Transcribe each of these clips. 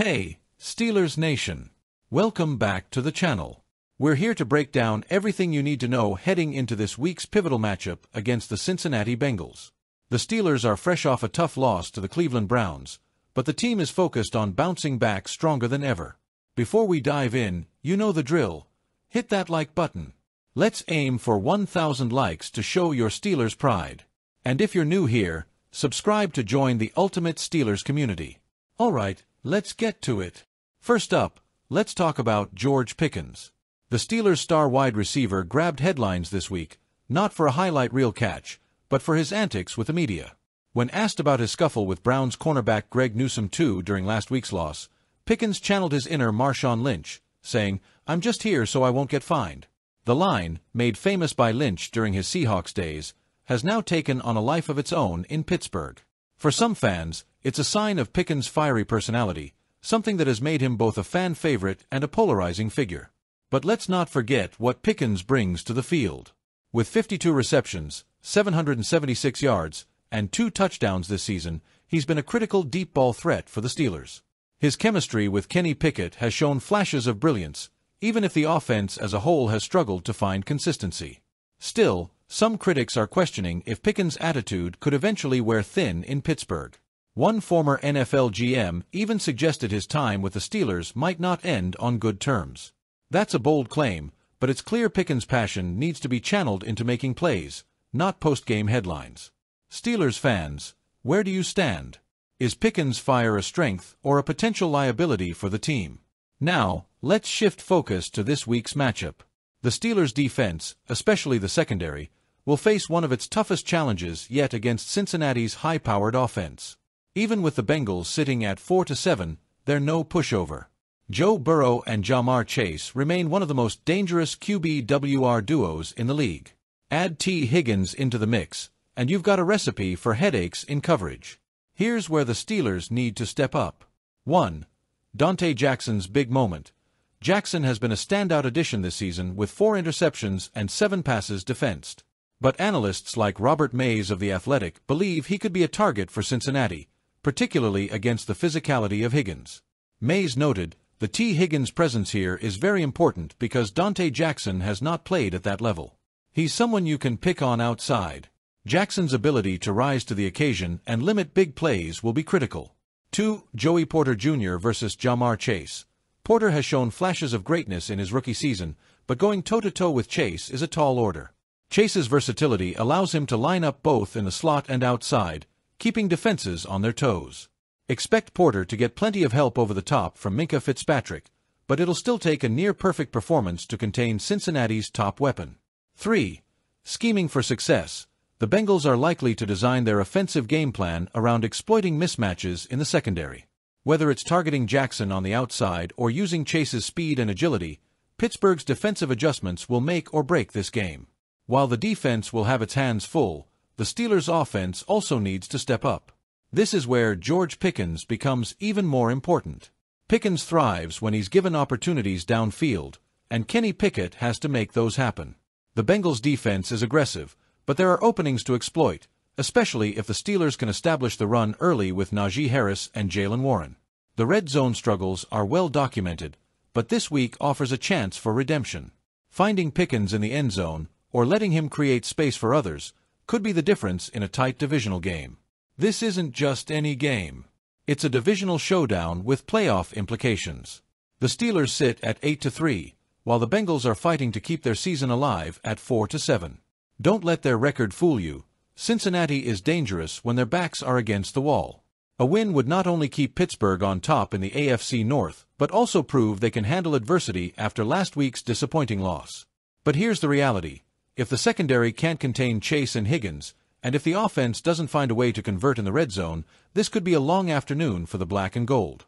Hey, Steelers Nation! Welcome back to the channel. We're here to break down everything you need to know heading into this week's pivotal matchup against the Cincinnati Bengals. The Steelers are fresh off a tough loss to the Cleveland Browns, but the team is focused on bouncing back stronger than ever. Before we dive in, you know the drill. Hit that like button. Let's aim for 1,000 likes to show your Steelers pride. And if you're new here, subscribe to join the ultimate Steelers community. Alright, let's get to it. First up, let's talk about George Pickens. The Steelers' star wide receiver grabbed headlines this week, not for a highlight reel catch, but for his antics with the media. When asked about his scuffle with Browns cornerback Greg Newsome II during last week's loss, Pickens channeled his inner Marshawn Lynch, saying, "I'm just here so I won't get fined." The line, made famous by Lynch during his Seahawks days, has now taken on a life of its own in Pittsburgh. For some fans, it's a sign of Pickens' fiery personality, something that has made him both a fan favorite and a polarizing figure. But let's not forget what Pickens brings to the field. With 52 receptions, 776 yards, and 2 touchdowns this season, he's been a critical deep ball threat for the Steelers. His chemistry with Kenny Pickett has shown flashes of brilliance, even if the offense as a whole has struggled to find consistency. Still, some critics are questioning if Pickens' attitude could eventually wear thin in Pittsburgh. One former NFL GM even suggested his time with the Steelers might not end on good terms. That's a bold claim, but it's clear Pickens' passion needs to be channeled into making plays, not post-game headlines. Steelers fans, where do you stand? Is Pickens' fire a strength or a potential liability for the team? Now, let's shift focus to this week's matchup. The Steelers' defense, especially the secondary, will face one of its toughest challenges yet against Cincinnati's high-powered offense. Even with the Bengals sitting at 4-7, they're no pushover. Joe Burrow and Ja'Marr Chase remain one of the most dangerous QB-WR duos in the league. Add T. Higgins into the mix, and you've got a recipe for headaches in coverage. Here's where the Steelers need to step up. 1. Dante Jackson's big moment. Jackson has been a standout addition this season with 4 interceptions and 7 passes defensed. But analysts like Robert Mays of The Athletic believe he could be a target for Cincinnati, particularly against the physicality of Higgins. Mays noted, "The T. Higgins presence here is very important because Dante Jackson has not played at that level. He's someone you can pick on outside. Jackson's ability to rise to the occasion and limit big plays will be critical." 2. Joey Porter Jr. versus Ja'Marr Chase. Porter has shown flashes of greatness in his rookie season, but going toe-to-toe with Chase is a tall order. Chase's versatility allows him to line up both in the slot and outside, keeping defenses on their toes. Expect Porter to get plenty of help over the top from Minkah Fitzpatrick, but it'll still take a near-perfect performance to contain Cincinnati's top weapon. 3. Scheming for success. The Bengals are likely to design their offensive game plan around exploiting mismatches in the secondary. Whether it's targeting Jackson on the outside or using Chase's speed and agility, Pittsburgh's defensive adjustments will make or break this game. While the defense will have its hands full, the Steelers' offense also needs to step up. This is where George Pickens becomes even more important. Pickens thrives when he's given opportunities downfield, and Kenny Pickett has to make those happen. The Bengals' defense is aggressive, but there are openings to exploit, especially if the Steelers can establish the run early with Najee Harris and Jaylen Warren. The red zone struggles are well documented, but this week offers a chance for redemption. Finding Pickens in the end zone, or letting him create space for others, could be the difference in a tight divisional game. This isn't just any game. It's a divisional showdown with playoff implications. The Steelers sit at 8-3, while the Bengals are fighting to keep their season alive at 4-7. Don't let their record fool you. Cincinnati is dangerous when their backs are against the wall. A win would not only keep Pittsburgh on top in the AFC North, but also prove they can handle adversity after last week's disappointing loss. But here's the reality. If the secondary can't contain Chase and Higgins, and if the offense doesn't find a way to convert in the red zone, this could be a long afternoon for the black and gold.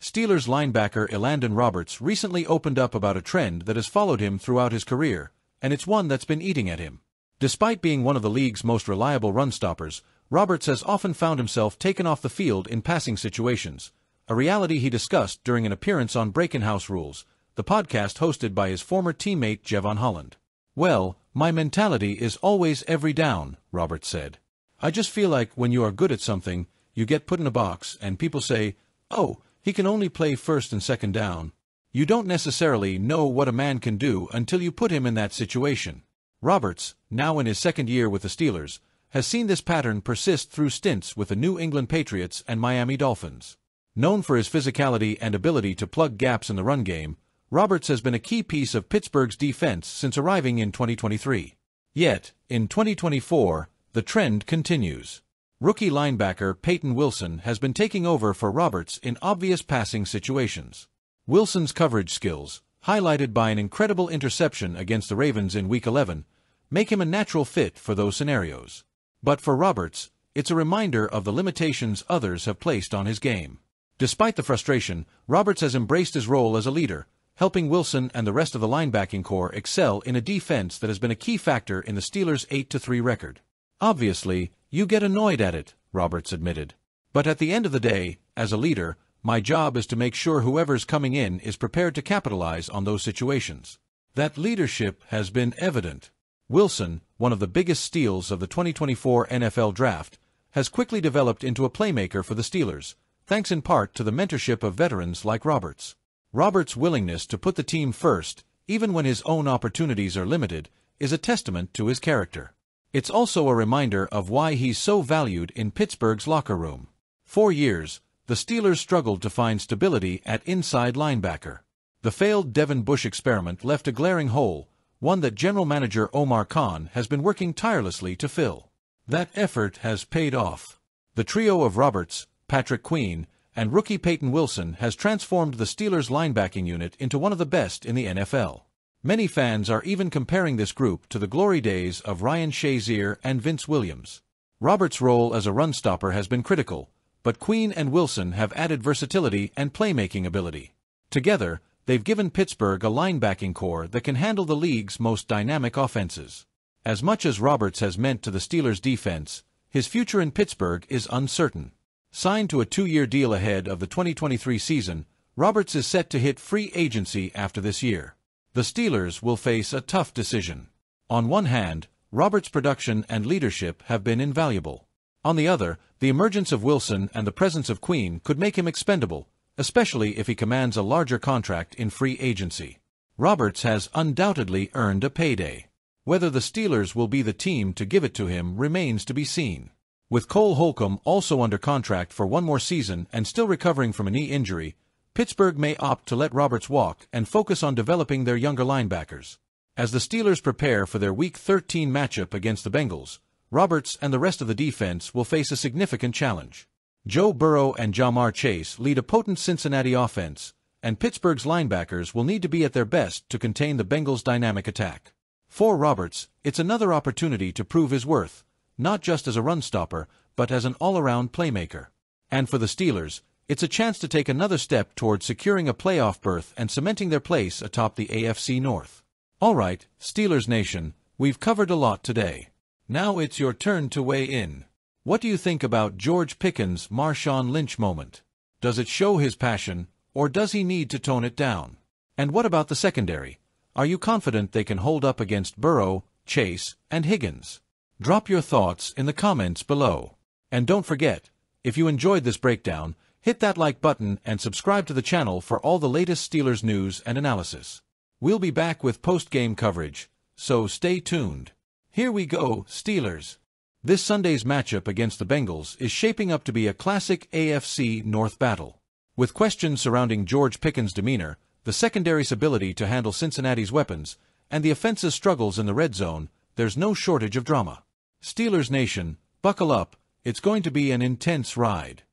Steelers linebacker Elandon Roberts recently opened up about a trend that has followed him throughout his career, and it's one that's been eating at him. Despite being one of the league's most reliable run-stoppers, Roberts has often found himself taken off the field in passing situations, a reality he discussed during an appearance on Breakin' House Rules, the podcast hosted by his former teammate Jevon Holland. "Well, my mentality is always every down," Roberts said. "I just feel like when you are good at something, you get put in a box and people say, 'Oh, He can only play first and second down. You don't necessarily know what a man can do until you put him in that situation. Roberts, now in his second year with the Steelers, has seen this pattern persist through stints with the New England Patriots and Miami Dolphins. Known for his physicality and ability to plug gaps in the run game, Roberts has been a key piece of Pittsburgh's defense since arriving in 2023. Yet, in 2024, the trend continues. Rookie linebacker Peyton Wilson has been taking over for Roberts in obvious passing situations. Wilson's coverage skills, highlighted by an incredible interception against the Ravens in Week 11, make him a natural fit for those scenarios. But for Roberts, it's a reminder of the limitations others have placed on his game. Despite the frustration, Roberts has embraced his role as a leader, helping Wilson and the rest of the linebacking core excel in a defense that has been a key factor in the Steelers' 8-3 record. Obviously, you get annoyed at it, Roberts admitted. But at the end of the day, as a leader, my job is to make sure whoever's coming in is prepared to capitalize on those situations. That leadership has been evident. Wilson, one of the biggest steals of the 2024 NFL Draft, has quickly developed into a playmaker for the Steelers, thanks in part to the mentorship of veterans like Roberts. Roberts' willingness to put the team first, even when his own opportunities are limited, is a testament to his character. It's also a reminder of why he's so valued in Pittsburgh's locker room. For years, the Steelers struggled to find stability at inside linebacker. The failed Devin Bush experiment left a glaring hole, one that general manager Omar Khan has been working tirelessly to fill. That effort has paid off. The trio of Roberts, Patrick Queen, and rookie Peyton Wilson has transformed the Steelers' linebacking unit into one of the best in the NFL. Many fans are even comparing this group to the glory days of Ryan Shazier and Vince Williams. Roberts' role as a run stopper has been critical, but Queen and Wilson have added versatility and playmaking ability. Together, they've given Pittsburgh a linebacking core that can handle the league's most dynamic offenses. As much as Roberts has meant to the Steelers' defense, his future in Pittsburgh is uncertain. Signed to a 2-year deal ahead of the 2023 season, Roberts is set to hit free agency after this year. The Steelers will face a tough decision. On one hand, Roberts' production and leadership have been invaluable. On the other, the emergence of Wilson and the presence of Queen could make him expendable, especially if he commands a larger contract in free agency. Roberts has undoubtedly earned a payday. Whether the Steelers will be the team to give it to him remains to be seen. With Cole Holcomb also under contract for one more season and still recovering from a knee injury, Pittsburgh may opt to let Roberts walk and focus on developing their younger linebackers. As the Steelers prepare for their Week 13 matchup against the Bengals, Roberts and the rest of the defense will face a significant challenge. Joe Burrow and Ja'Marr Chase lead a potent Cincinnati offense, and Pittsburgh's linebackers will need to be at their best to contain the Bengals' dynamic attack. For Roberts, it's another opportunity to prove his worth, not just as a run stopper, but as an all-around playmaker. And for the Steelers, it's a chance to take another step toward securing a playoff berth and cementing their place atop the AFC North. All right, Steelers Nation, we've covered a lot today. Now it's your turn to weigh in. What do you think about George Pickens' Marshawn Lynch moment? Does it show his passion, or does he need to tone it down? And what about the secondary? Are you confident they can hold up against Burrow, Chase, and Higgins? Drop your thoughts in the comments below. And don't forget, if you enjoyed this breakdown, hit that like button and subscribe to the channel for all the latest Steelers news and analysis. We'll be back with post-game coverage, so stay tuned. Here we go, Steelers. This Sunday's matchup against the Bengals is shaping up to be a classic AFC North battle. With questions surrounding George Pickens' demeanor, the secondary's ability to handle Cincinnati's weapons, and the offense's struggles in the red zone, there's no shortage of drama. Steelers Nation, buckle up, it's going to be an intense ride.